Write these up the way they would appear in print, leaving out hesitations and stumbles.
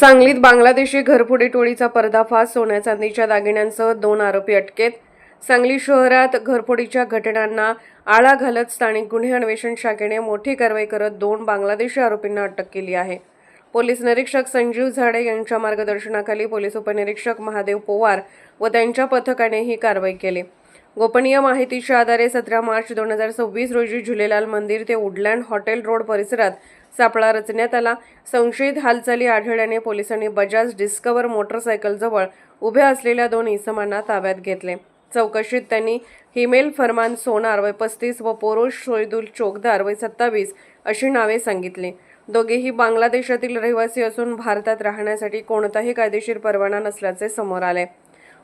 सांगलीत बांगलादेशी घरफोडी टोळीचा पर्दाफाश, सोन्या चांदीच्या दागिन्यांसह 2 आरोपी अटकेत। सांगली शहरात घरफोडीच्या घटनांना आळा घालत स्थानिक गुन्हे अन्वेषण शाखेने मोठी कारवाई करत 2 बांगलादेशी आरोपींना अटक केली आहे। पोलीस निरीक्षक संजीव झाडे यांच्या मार्गदर्शनाखाली पोलीस उपनिरीक्षक महादेव पोवार व त्यांच्या पथकाने ही कारवाई केली। गोपनीय माहितीच्या आधारे 17 मार्च 2026 रोजी झुलेलाल मंदिर ते वुडलँड हॉटेल रोड परिसरात सापळा रचण्यात आला। संशयित हालचाली आढळल्याने पोलिसांनी बजाज डिस्कवर मोटरसायकलजवळ उभ्या असलेल्या 2 इसमांना ताब्यात घेतले। चौकशीत त्यांनी हिमेल फरमान सोनार वय 35 व पोरोश शोईदुल चोकदार वय 27 अशी नावे सांगितली। दोघेही बांगलादेशातील रहिवासी असून भारतात राहण्यासाठी कोणताही कायदेशीर परवाना नसल्याचे समोर आले।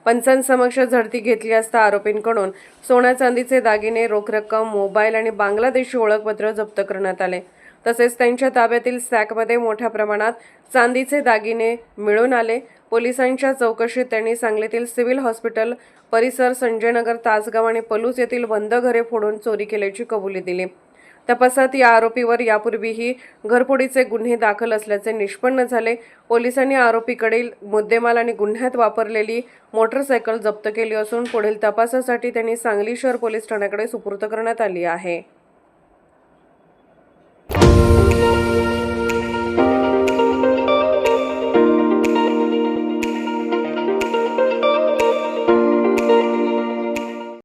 पंचांसमक्ष झडती घेतली असता आरोपींकडून सोन्या चांदीचे दागिने, रोख रक्कम, मोबाईल आणि बांगलादेशी ओळखपत्र जप्त करण्यात आले। तसेच त्यांच्या ताब्यातील सॅकमध्ये मोठ्या प्रमाणात चांदीचे दागिने मिळून आले। पोलिसांच्या चौकशीत त्यांनी सांगलीतील सिव्हिल हॉस्पिटल परिसर, संजयनगर, तासगाव आणि पलूस येथील बंद घरे फोडून चोरी केल्याची कबुली दिली। तपासात या आरोपीवर यापूर्वीही घरफोडीचे गुन्हे दाखल असल्याचे निष्पन्न झाले। पोलिसांनी आरोपीकडील मुद्देमाल आणि गुन्ह्यात वापरलेली मोटरसायकल जप्त केली असून पुढील तपासासाठी त्यांनी सांगली शहर पोलीस ठाण्याकडे सुपूर्द करण्यात आली आहे।